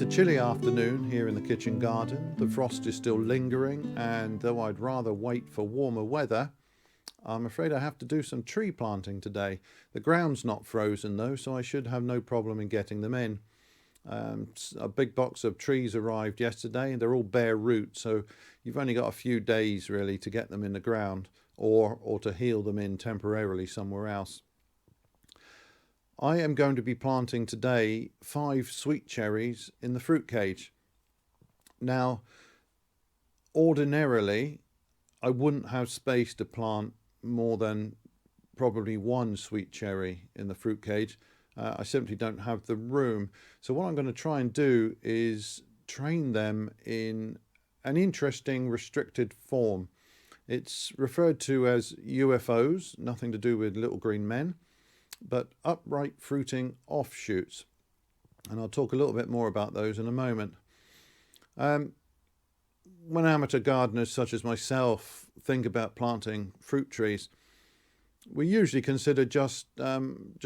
a chilly afternoon here in the kitchen garden. The frost is still lingering, and though I'd rather wait for warmer weather, I'm afraid I have to do some tree planting today. The ground's not frozen though, so I should have no problem in getting them in. A big box of trees arrived yesterday, and they're all bare roots, so you've only got a few days really to get them in the ground or to heal them in temporarily somewhere else. I am going to be planting today 5 sweet cherries in the fruit cage. Now, ordinarily, I wouldn't have space to plant more than probably 1 sweet cherry in the fruit cage. I simply don't have the room. So what I'm going to try and do is train them in an interesting restricted form. It's referred to as UFOs, nothing to do with little green men, but upright fruiting offshoots. And I'll talk a little bit more about those in a moment. When amateur gardeners such as myself think about planting fruit trees, we usually consider just a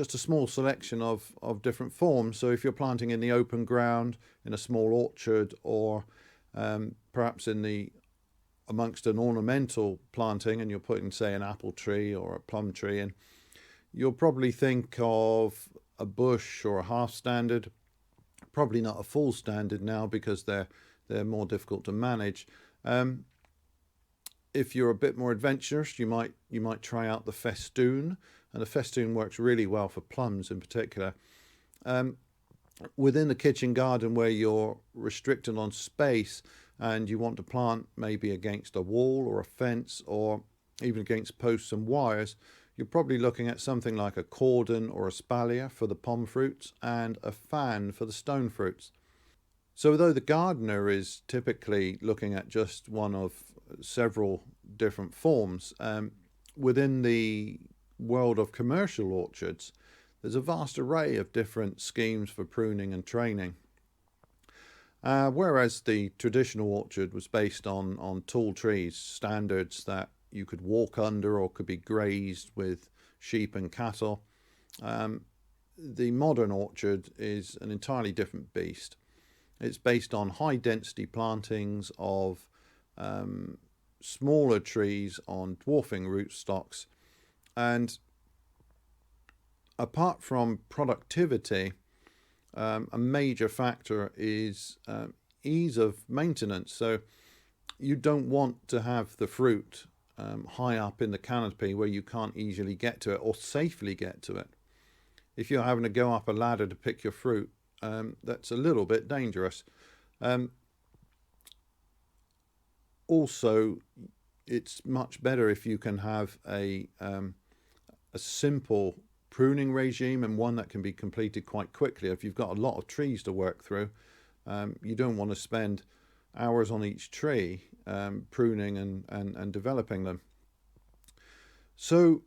small selection of different forms. So if you're planting in the open ground, in a small orchard, or perhaps amongst an ornamental planting, and you're putting, say, an apple tree or a plum tree in, you'll probably think of a bush or a half standard, probably not a full standard now because they're more difficult to manage. If you're a bit more adventurous, you might try out the festoon, and the festoon works really well for plums in particular. Within the kitchen garden where you're restricted on space and you want to plant maybe against a wall or a fence or even against posts and wires, you're probably looking at something like a cordon or a spalier for the pom fruits and a fan for the stone fruits. So though the gardener is typically looking at just one of several different forms, within the world of commercial orchards, there's a vast array of different schemes for pruning and training. Whereas the traditional orchard was based on tall trees, standards that you could walk under or could be grazed with sheep and cattle, the modern orchard is an entirely different beast. It's based on high density plantings of smaller trees on dwarfing rootstocks, and apart from productivity, a major factor is ease of maintenance. So you don't want to have the fruit high up in the canopy where you can't easily get to it or safely get to it. If you're having to go up a ladder to pick your fruit, that's a little bit dangerous. Also, it's much better if you can have a simple pruning regime, and one that can be completed quite quickly. If you've got a lot of trees to work through, you don't want to spend hours on each tree pruning and developing them. So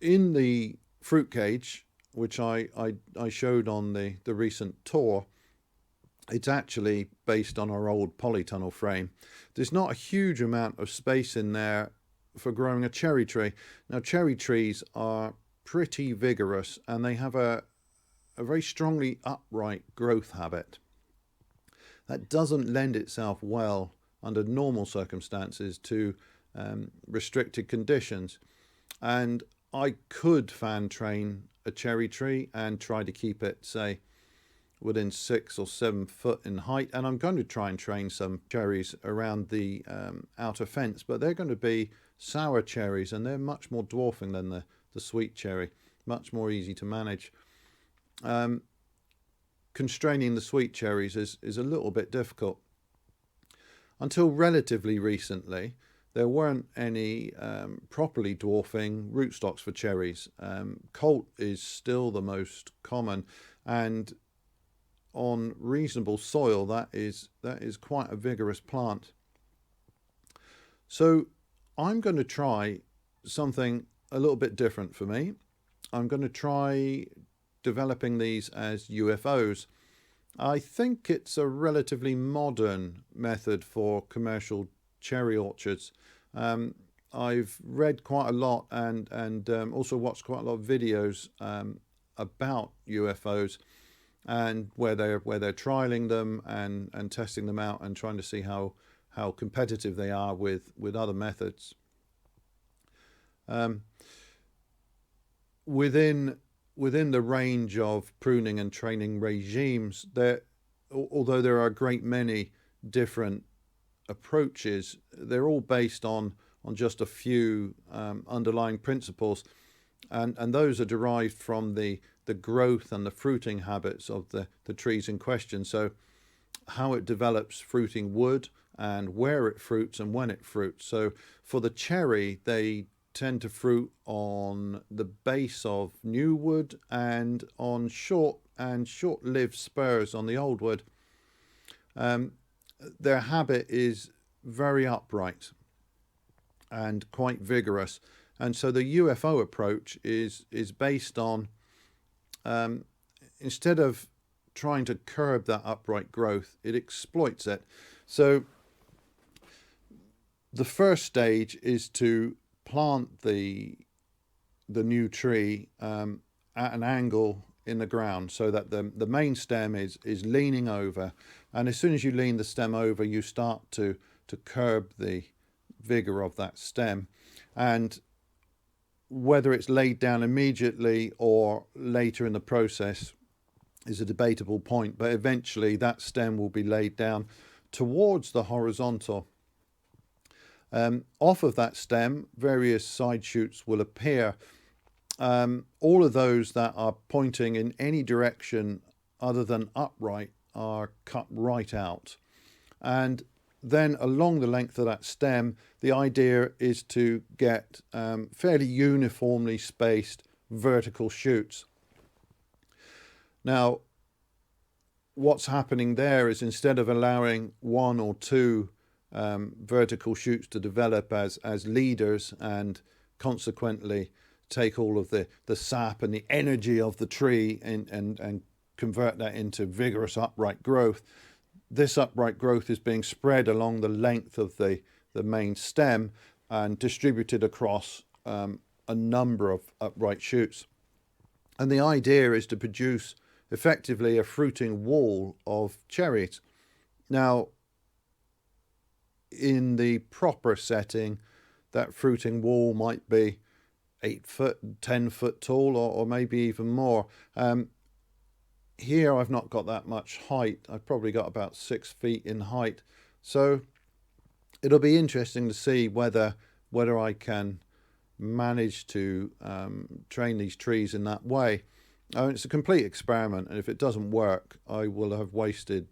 in the fruit cage, which I showed on the recent tour, it's actually based on our old polytunnel frame. There's not a huge amount of space in there for growing a cherry tree. Now, cherry trees are pretty vigorous and they have a very strongly upright growth habit. That doesn't lend itself well under normal circumstances to restricted conditions. And I could fan train a cherry tree and try to keep it, say, within 6 or 7 foot in height, and I'm going to try and train some cherries around the outer fence, but they're going to be sour cherries and they're much more dwarfing than the sweet cherry, much more easy to manage. Constraining the sweet cherries is a little bit difficult. Until relatively recently, there weren't any properly dwarfing rootstocks for cherries. Colt is still the most common, and on reasonable soil that is quite a vigorous plant. So I'm going to try something a little bit different for me. I'm going to try developing these as UFOs. I think it's a relatively modern method for commercial cherry orchards. I've read quite a lot and also watched quite a lot of videos about UFOs. and where they're trialing them and testing them out and trying to see how competitive they are with other methods. Within the range of pruning and training regimes, although there are a great many different approaches, they're all based on just a few underlying principles, and those are derived from the growth and the fruiting habits of the trees in question. So how it develops fruiting wood, and where it fruits and when it fruits. So for the cherry, they tend to fruit on the base of new wood and on short-lived spurs on the old wood. Their habit is very upright and quite vigorous, and so the UFO approach is based on, instead of trying to curb that upright growth, it exploits it. So the first stage is to plant the new tree at an angle in the ground, so that the main stem is leaning over, and as soon as you lean the stem over, you start to curb the vigor of that stem. And whether it's laid down immediately or later in the process is a debatable point, but eventually that stem will be laid down towards the horizontal. Off of that stem, various side shoots will appear. All of those that are pointing in any direction other than upright are cut right out. And then along the length of that stem, the idea is to get fairly uniformly spaced vertical shoots. Now, what's happening there is, instead of allowing one or two vertical shoots to develop as leaders and consequently take all of the sap and the energy of the tree and convert that into vigorous upright growth, this upright growth is being spread along the length of the main stem and distributed across a number of upright shoots. And the idea is to produce effectively a fruiting wall of cherries. Now, in the proper setting, that fruiting wall might be 8 foot, 10 foot tall, or maybe even more. Here I've not got that much height. I've probably got about 6 feet in height. So it'll be interesting to see whether I can manage to train these trees in that way. It's a complete experiment, and if it doesn't work, I will have wasted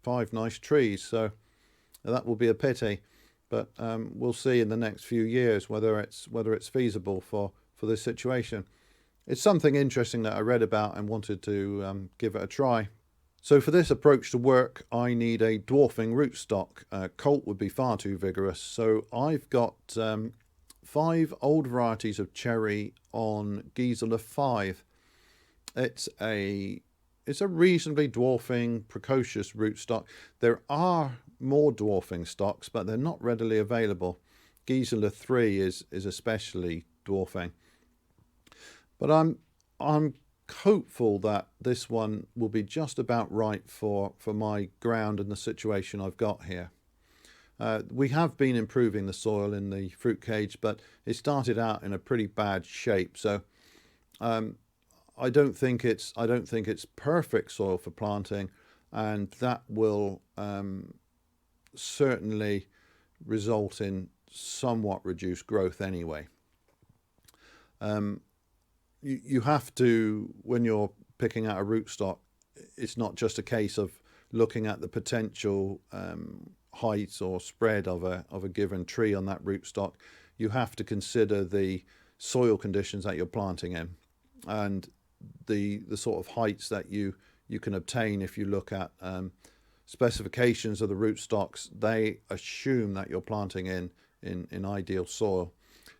5 nice trees. So that will be a pity. But we'll see in the next few years whether it's feasible for this situation. It's something interesting that I read about and wanted to give it a try. So for this approach to work, I need a dwarfing rootstock. Colt would be far too vigorous. So I've got 5 old varieties of cherry on Gisela 5. It's a reasonably dwarfing, precocious rootstock. There are more dwarfing stocks, but they're not readily available. Gisela 3 is especially dwarfing. But I'm hopeful that this one will be just about right for my ground and the situation I've got here. We have been improving the soil in the fruit cage, but it started out in a pretty bad shape. So I don't think it's perfect soil for planting, and that will certainly result in somewhat reduced growth anyway. You have to, when you're picking out a rootstock, it's not just a case of looking at the potential height or spread of a given tree on that rootstock. You have to consider the soil conditions that you're planting in, and the sort of heights that you can obtain. If you look at specifications of the rootstocks, they assume that you're planting in ideal soil.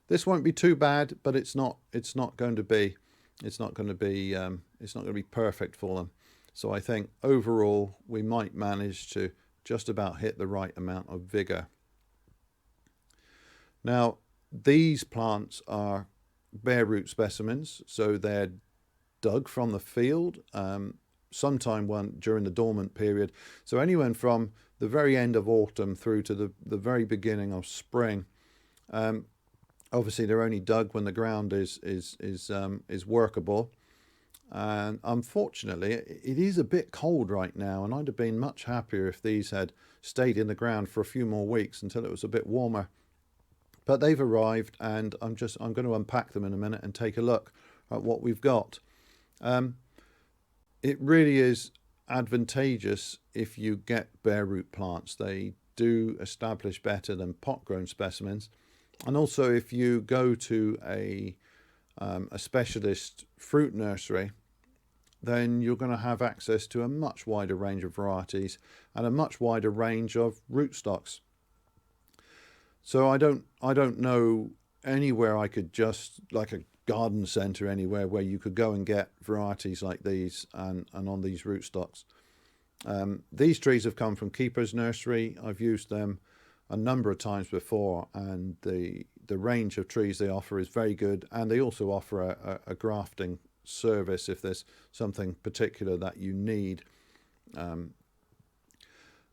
This won't be too bad, but it's not going to be perfect for them. So I think overall we might manage to just about hit the right amount of vigor. Now, these plants are bare root specimens, so they're dug from the field, sometime during the dormant period. So anywhere from the very end of autumn through to the very beginning of spring. Obviously, they're only dug when the ground is workable. And unfortunately, it is a bit cold right now, and I'd have been much happier if these had stayed in the ground for a few more weeks until it was a bit warmer. But they've arrived, and I'm going to unpack them in a minute and take a look at what we've got. It really is advantageous if you get bare root plants. They do establish better than pot-grown specimens. And also, if you go to a specialist fruit nursery, then you're going to have access to a much wider range of varieties and a much wider range of rootstocks. So I don't know anywhere I could just, like a garden centre anywhere, where you could go and get varieties like these and on these rootstocks. These trees have come from Keeper's Nursery. I've used them a number of times before, and the range of trees they offer is very good, and they also offer a grafting service if there's something particular that you need.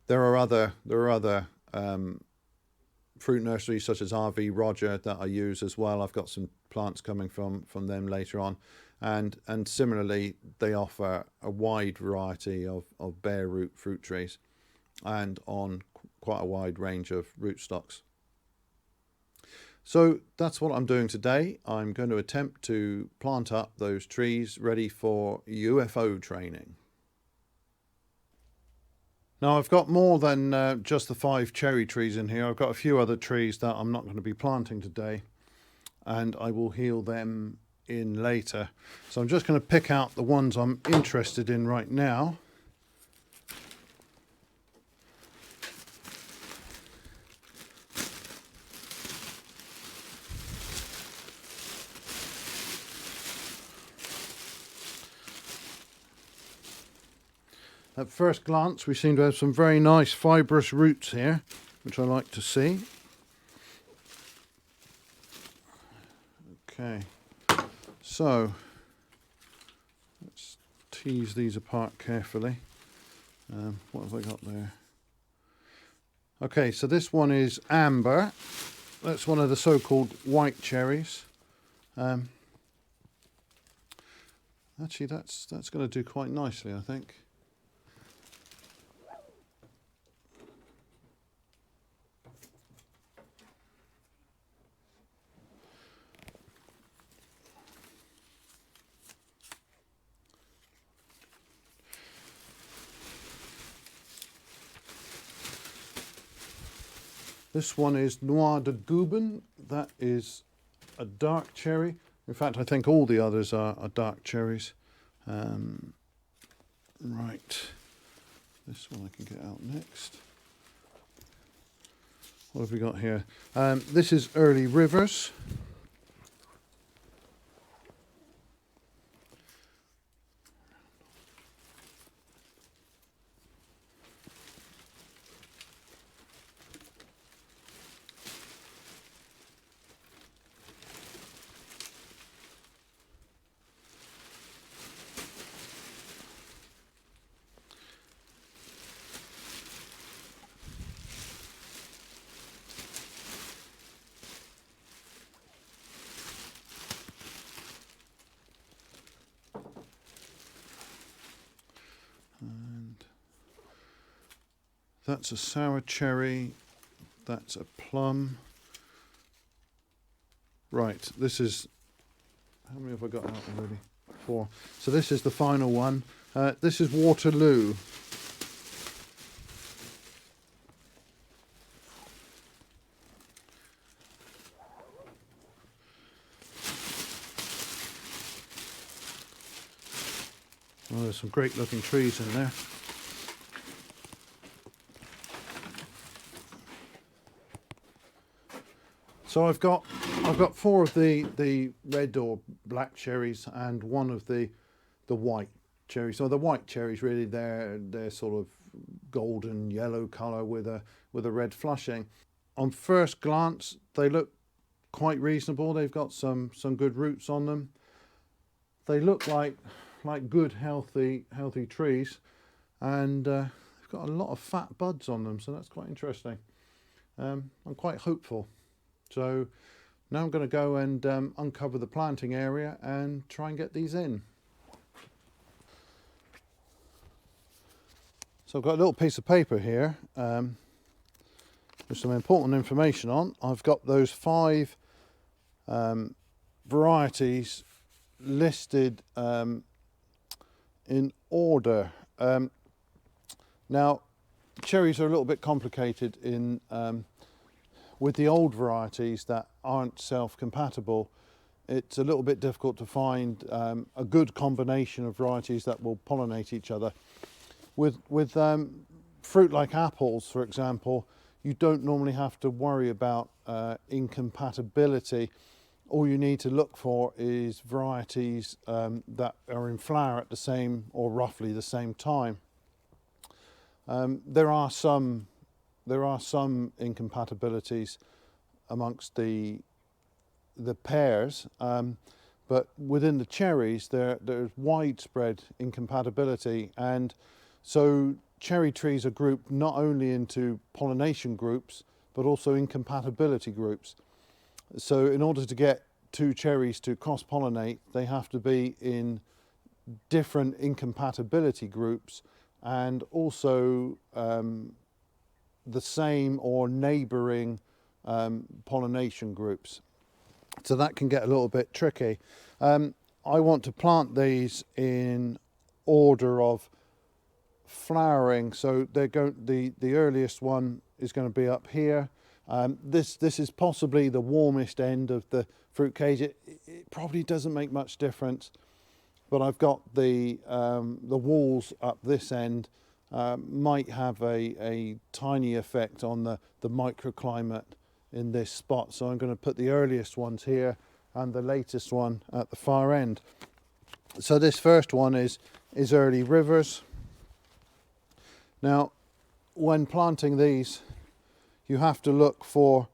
There are other fruit nurseries such as RV Roger that I use as well. I've got some plants coming from them later on, and similarly they offer a wide variety of bare root fruit trees and on quite a wide range of rootstocks. So that's what I'm doing today. I'm going to attempt to plant up those trees ready for UFO training. Now I've got more than just the 5 cherry trees in here. I've got a few other trees that I'm not going to be planting today, and I will heal them in later. So I'm just going to pick out the ones I'm interested in right now. At first glance, we seem to have some very nice fibrous roots here, which I like to see. Okay, so let's tease these apart carefully. What have I got there? Okay, so this one is amber. That's one of the so-called white cherries. Actually, that's going to do quite nicely, I think. This one is Noir de Guben. That is a dark cherry. In fact, I think all the others are dark cherries. Right. This one I can get out next. What have we got here? This is Early Rivers. That's a sour cherry, that's a plum. Right, this is, how many have I got out already? 4. So this is the final one. This is Waterloo. Well, there's some great looking trees in there. So I've got 4 of the red or black cherries and 1 of the white cherries. So the white cherries, really, they're sort of golden yellow colour with a red flushing. On first glance, they look quite reasonable. They've got some good roots on them. They look like like good healthy trees, and they've got a lot of fat buds on them, so that's quite interesting. I'm quite hopeful. So now I'm going to go and uncover the planting area and try and get these in. So I've got a little piece of paper here with some important information on. I've got those 5 varieties listed in order. Now, cherries are a little bit complicated in with the old varieties that aren't self-compatible. It's a little bit difficult to find a good combination of varieties that will pollinate each other. With fruit like apples, for example, you don't normally have to worry about incompatibility. All you need to look for is varieties that are in flower at the same or roughly the same time. There are some incompatibilities amongst the pears, but within the cherries there's widespread incompatibility, and so cherry trees are grouped not only into pollination groups but also incompatibility groups. So in order to get 2 cherries to cross-pollinate, they have to be in different incompatibility groups and also the same or neighbouring pollination groups. So that can get a little bit tricky. I want to plant these in order of flowering, so they're the earliest one is going to be up here. This is possibly the warmest end of the fruit cage. It probably doesn't make much difference, but I've got the walls up this end. Might have a tiny effect on the microclimate in this spot, so I'm going to put the earliest ones here and the latest one at the far end. So this first one is early rivers. Now, when planting these, you have to look for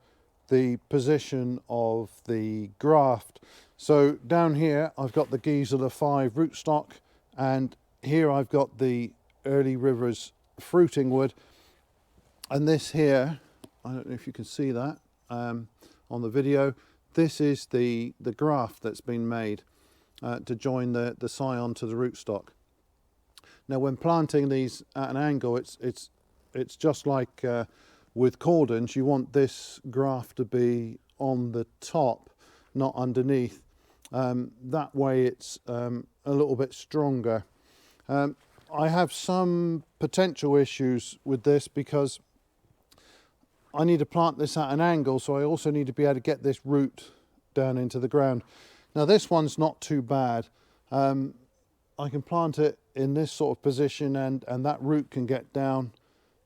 the position of the graft. So down here I've got the Gisela 5 rootstock, and here I've got the early rivers fruiting wood, and this here, I don't know if you can see that on the video, this is the graft that's been made to join the scion to the rootstock. Now when planting these at an angle, it's just like with cordons, you want this graft to be on the top, not underneath. That way it's a little bit stronger. I have some potential issues with this because I need to plant this at an angle, so I also need to be able to get this root down into the ground. Now this one's not too bad. I can plant it in this sort of position, and that root can get down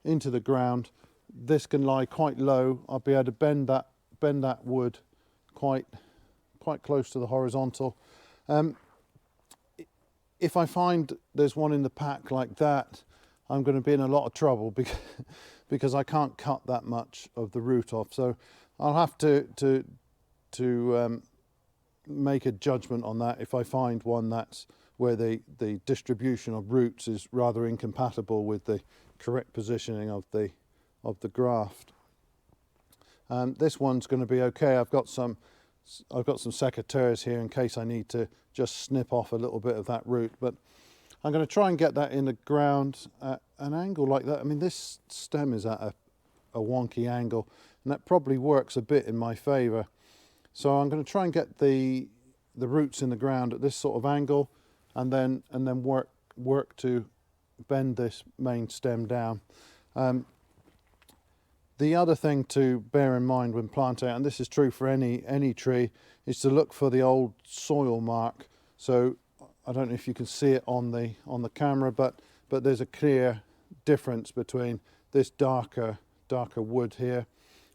into the ground. This can lie quite low. I'll be able to bend that wood quite close to the horizontal. If I find there's one in the pack like that, I'm going to be in a lot of trouble because I can't cut that much of the root off. So I'll have to make a judgment on that if I find one that's where the distribution of roots is rather incompatible with the correct positioning of the graft. This one's going to be okay. I've got some secateurs here in case I need to just snip off a little bit of that root, but I'm going to try and get that in the ground at an angle like that. I mean, this stem is at a wonky angle, and that probably works a bit in my favour. So I'm going to try and get the roots in the ground at this sort of angle, and then work to bend this main stem down. The other thing to bear in mind when planting, and this is true for any tree, is to look for the old soil mark. So I don't know if you can see it on the camera, but there's a clear difference between this darker wood here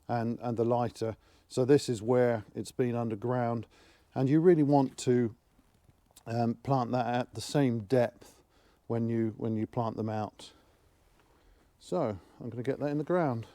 and the lighter. So this is where it's been underground, and you really want to plant that at the same depth when you plant them out. So I'm going to get that in the ground.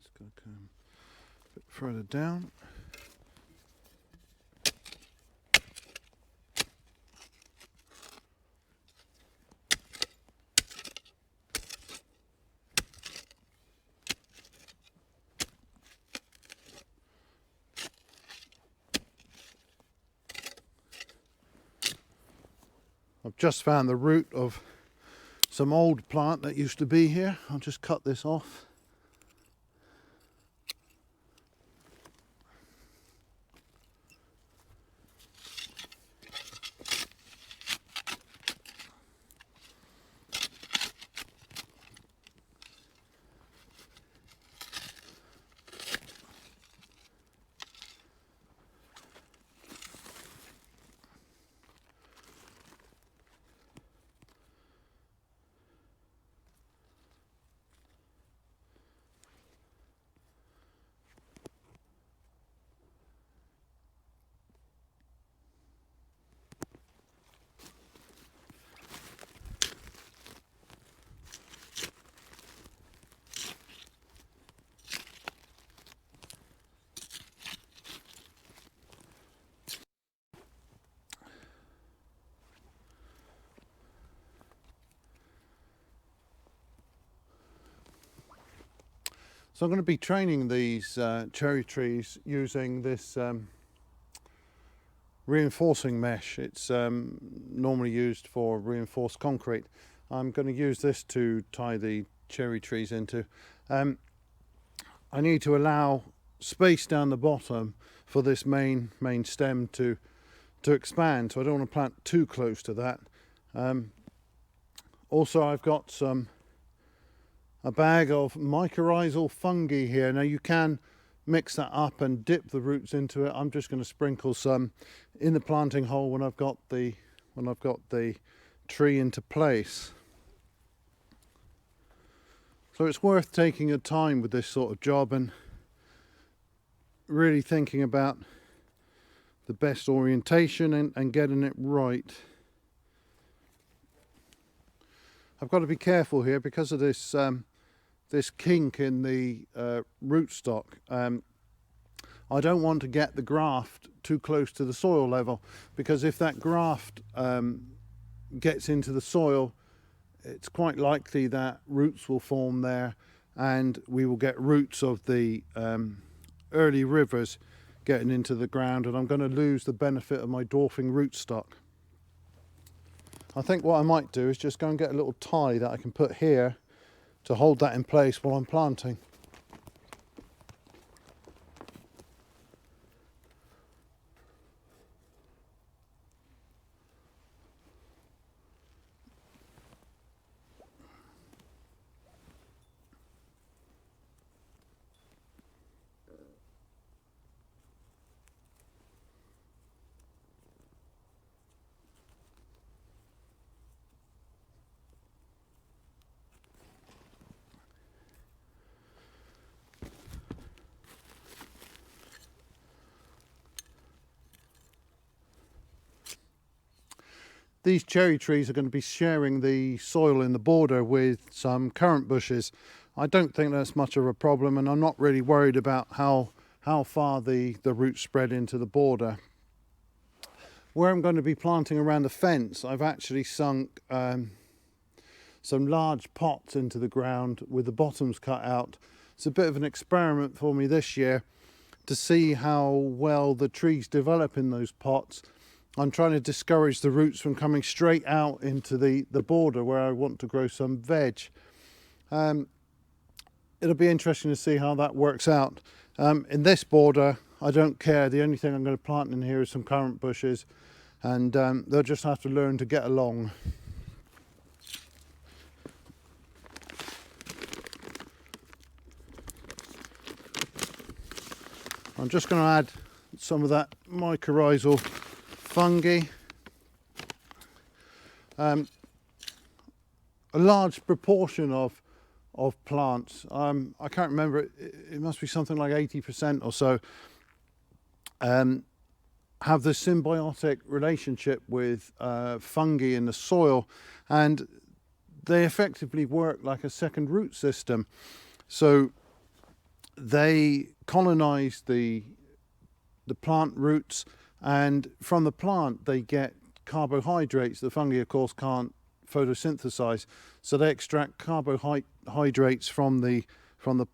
It's going to come a bit further down. I've just found the root of some old plant that used to be here. I'll just cut this off. So I'm going to be training these cherry trees using this reinforcing mesh. It's normally used for reinforced concrete. I'm going to use this to tie the cherry trees into. I need to allow space down the bottom for this main stem to expand, so I don't want to plant too close to that. Also, I've got a bag of mycorrhizal fungi here. Now you can mix that up and dip the roots into it. I'm just going to sprinkle some in the planting hole when I've got the tree into place. So it's worth taking your time with this sort of job and really thinking about the best orientation and getting it right. I've got to be careful here because of this this kink in the rootstock. I don't want to get the graft too close to the soil level, because if that graft gets into the soil, it's quite likely that roots will form there, and we will get roots of the early rivers getting into the ground, and I'm going to lose the benefit of my dwarfing rootstock. I think what I might do is just go and get a little tie that I can put here to hold that in place while I'm planting. These cherry trees are going to be sharing the soil in the border with some currant bushes. I don't think that's much of a problem, and I'm not really worried about how far the roots spread into the border. Where I'm going to be planting around the fence, I've actually sunk some large pots into the ground with the bottoms cut out. It's a bit of an experiment for me this year to see how well the trees develop in those pots. I'm trying to discourage the roots from coming straight out into the border where I want to grow some veg. It'll be interesting to see how that works out. In this border, I don't care. The only thing I'm going to plant in here is some currant bushes, and they'll just have to learn to get along. I'm just going to add some of that mycorrhizal fungi. A large proportion of plants, I can't remember, it must be something like 80% or so, have this symbiotic relationship with fungi in the soil, and they effectively work like a second root system. So they colonize the plant roots, and from the plant they get carbohydrates. The fungi, of course, can't photosynthesize, so they extract carbohydrates from the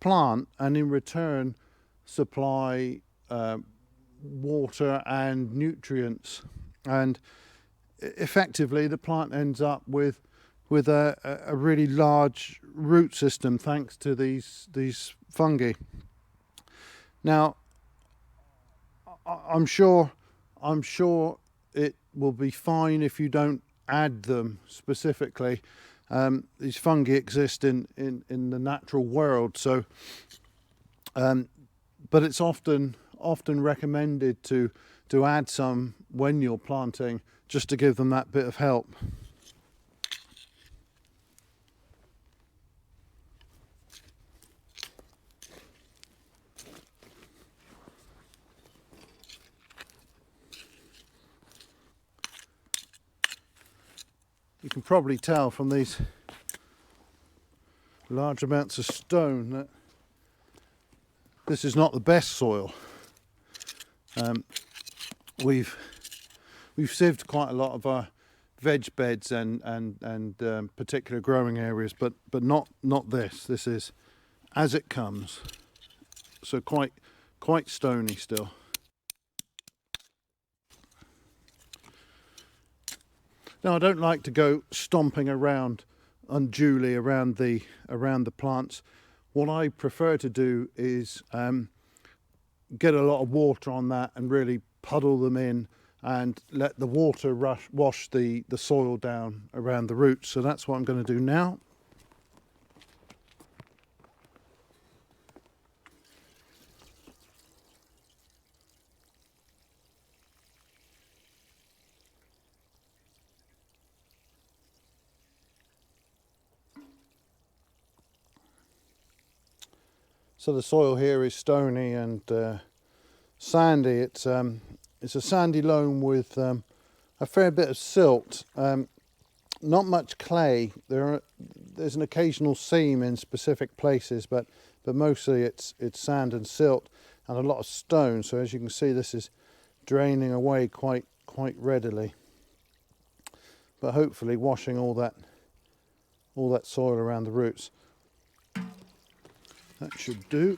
plant, and in return supply water and nutrients, and effectively the plant ends up with a really large root system thanks to these fungi. Now, I'm sure it will be fine if you don't add them specifically. These fungi exist in the natural world, so but it's often recommended to add some when you're planting, just to give them that bit of help. You can probably tell from these large amounts of stone that this is not the best soil. We've sieved quite a lot of our veg beds and particular growing areas, but not this. This is as it comes, so quite stony still. Now, I don't like to go stomping around unduly around the plants. What I prefer to do is get a lot of water on that and really puddle them in and let the water wash the soil down around the roots. So that's what I'm going to do now. So the soil here is stony and sandy. It's a sandy loam with a fair bit of silt. Not much clay. There's an occasional seam in specific places, but mostly it's sand and silt and a lot of stone. So as you can see, this is draining away quite readily. But hopefully washing all that soil around the roots. That should do.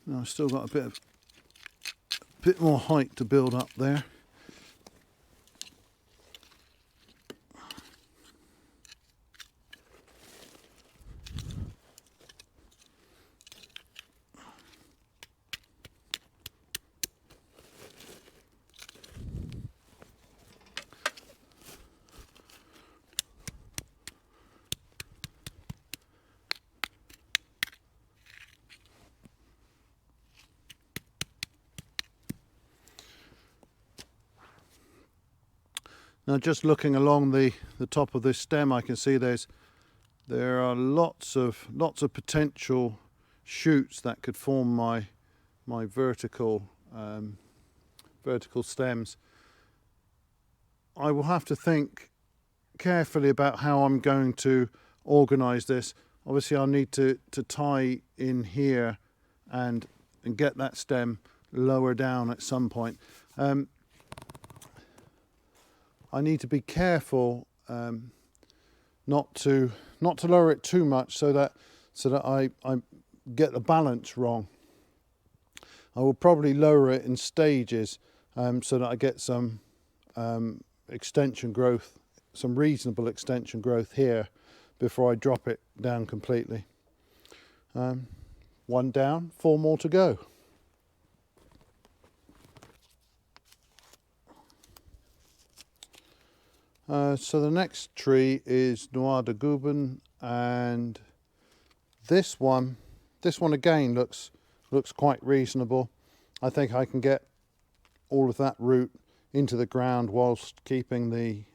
Now I've still got a bit more height to build up there. Now, just looking along the top of this stem, I can see there are lots of potential shoots that could form my vertical stems. I will have to think carefully about how I'm going to organize this. Obviously, I'll need to tie in here and get that stem lower down at some point. I need to be careful not to lower it too much, so that I get the balance wrong. I will probably lower it in stages so that I get some extension growth, some reasonable extension growth here before I drop it down completely. One down, 4 more to go. So the next tree is Noir de Guben, and this one again looks quite reasonable. I think I can get all of that root into the ground whilst keeping the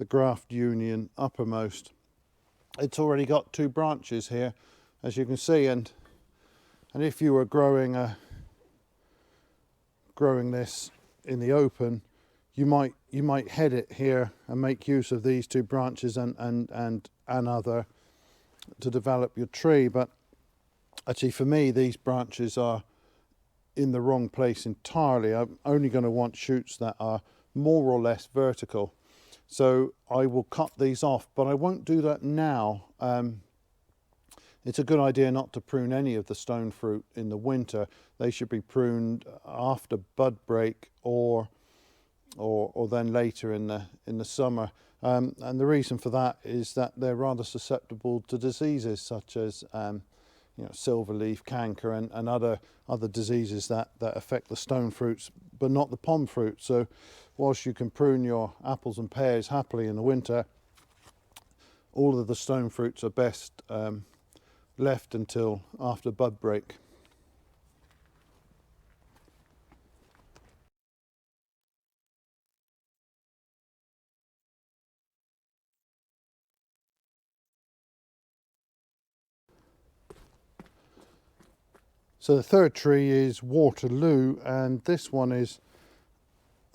graft union uppermost. It's already got 2 branches here, as you can see, and if you were growing this in the open, you might head it here and make use of these 2 branches and another, to develop your tree. But actually for me, these branches are in the wrong place entirely. I'm only going to want shoots that are more or less vertical. So I will cut these off, but I won't do that now. It's a good idea not to prune any of the stone fruit in the winter. They should be pruned after bud break or then later in the summer. And the reason for that is that they're rather susceptible to diseases such as silverleaf, canker, and other diseases that affect the stone fruits, but not the pom fruit. So whilst you can prune your apples and pears happily in the winter, all of the stone fruits are best left until after bud break. So the third tree is Waterloo, and this one is,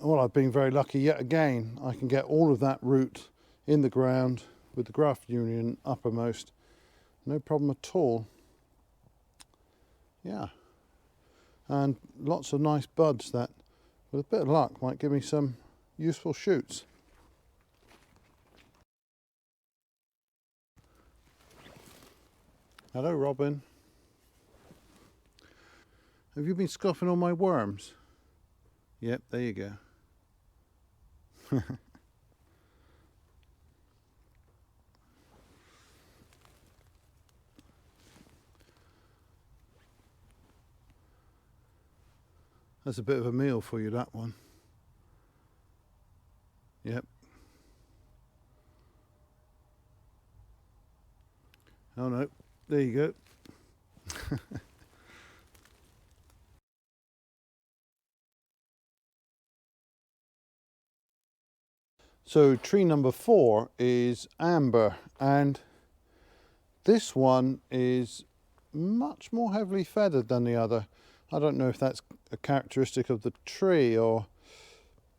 well, I've been very lucky yet again. I can get all of that root in the ground with the graft union uppermost. No problem at all. Yeah. And lots of nice buds that, with a bit of luck, might give me some useful shoots. Hello, Robin. Have you been scoffing on my worms? Yep, there you go. That's a bit of a meal for you, that one. Yep. Oh no, there you go. So tree number 4 is amber, and this one is much more heavily feathered than the other. I don't know if that's a characteristic of the tree or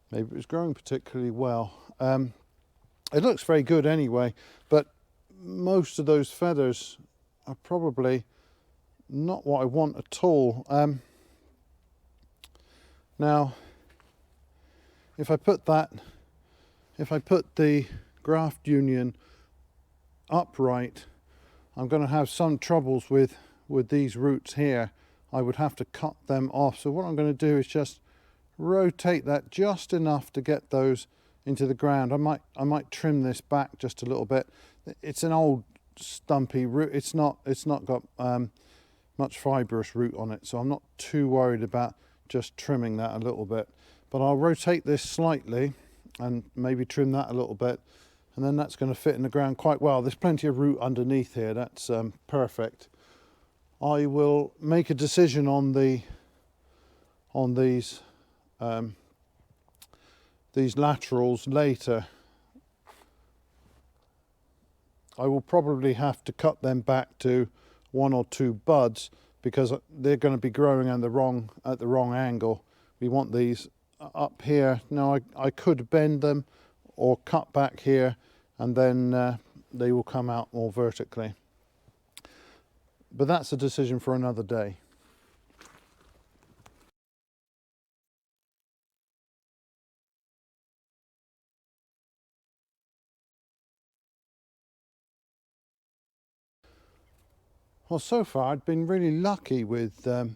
maybe it was growing particularly well. It looks very good anyway, but most of those feathers are probably not what I want at all. Now, if I put the graft union upright, I'm going to have some troubles with these roots here. I would have to cut them off. So what I'm going to do is just rotate that just enough to get those into the ground. I might trim this back just a little bit. It's an old stumpy root. It's not got much fibrous root on it, so I'm not too worried about just trimming that a little bit. But I'll rotate this slightly and maybe trim that a little bit, and then that's going to fit in the ground quite well. There's plenty of root underneath here. That's perfect. I will make a decision on these laterals later. I will probably have to cut them back to 1 or 2 buds because they're going to be growing at the wrong angle. We want these up here. Now I could bend them or cut back here, and then they will come out more vertically. But that's a decision for another day. Well, so far I've been really lucky with the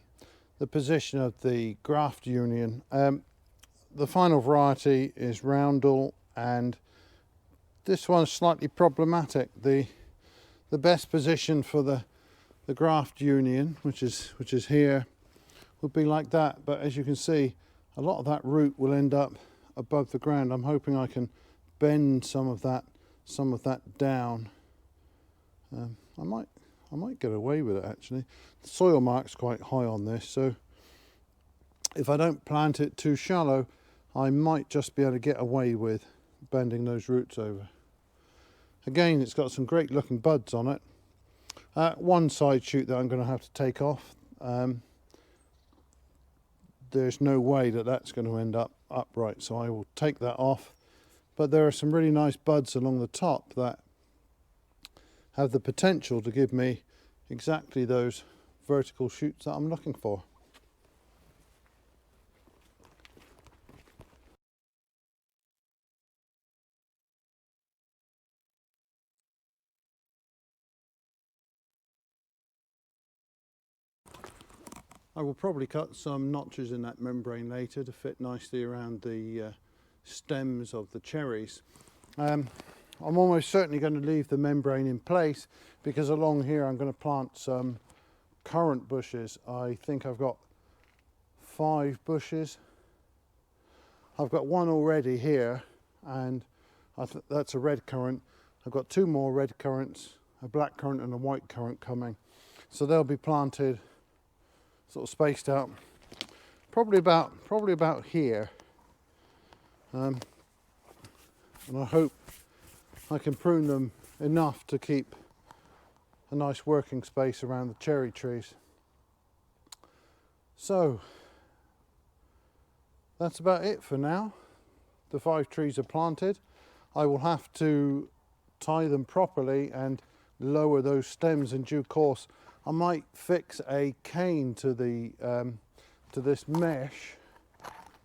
position of the graft union. The final variety is Roundel, and this one's slightly problematic. The best position for the graft union, which is here, would be like that, but as you can see, a lot of that root will end up above the ground. I'm hoping I can bend some of that down. I might get away with it actually. The soil mark's quite high on this, so if I don't plant it too shallow, I might just be able to get away with bending those roots over. Again, it's got some great looking buds on it. One side shoot that I'm going to have to take off. There's no way that that's going to end up upright, so I will take that off. But there are some really nice buds along the top that have the potential to give me exactly those vertical shoots that I'm looking for. I will probably cut some notches in that membrane later to fit nicely around the stems of the cherries. I'm almost certainly going to leave the membrane in place because along here I'm going to plant some currant bushes. I think I've got 5 bushes. I've got one already here, and that's a red currant. I've got 2 more red currants, a black currant and a white currant coming. So they'll be planted sort of spaced out probably about here. And I hope I can prune them enough to keep a nice working space around the cherry trees. So that's about it for now. The 5 trees are planted. I will have to tie them properly and lower those stems in due course. I might fix a cane to the to this mesh.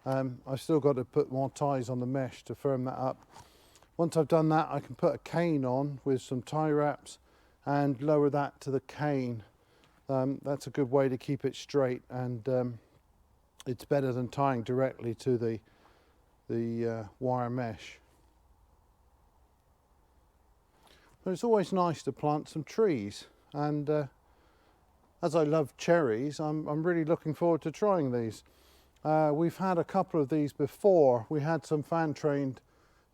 I've still got to put more ties on the mesh to firm that up. Once I've done that, I can put a cane on with some tie wraps and lower that to the cane. That's a good way to keep it straight, and it's better than tying directly to the wire mesh. But it's always nice to plant some trees, and as I love cherries, I'm really looking forward to trying these. We've had a couple of these before. We had some fan-trained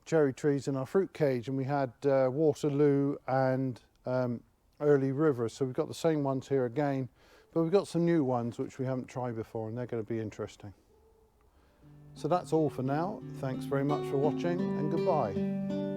cherry trees in our fruit cage, and we had Waterloo and Early River, so we've got the same ones here again, but we've got some new ones which we haven't tried before, and they're going to be interesting. So that's all for now. Thanks very much for watching, and goodbye.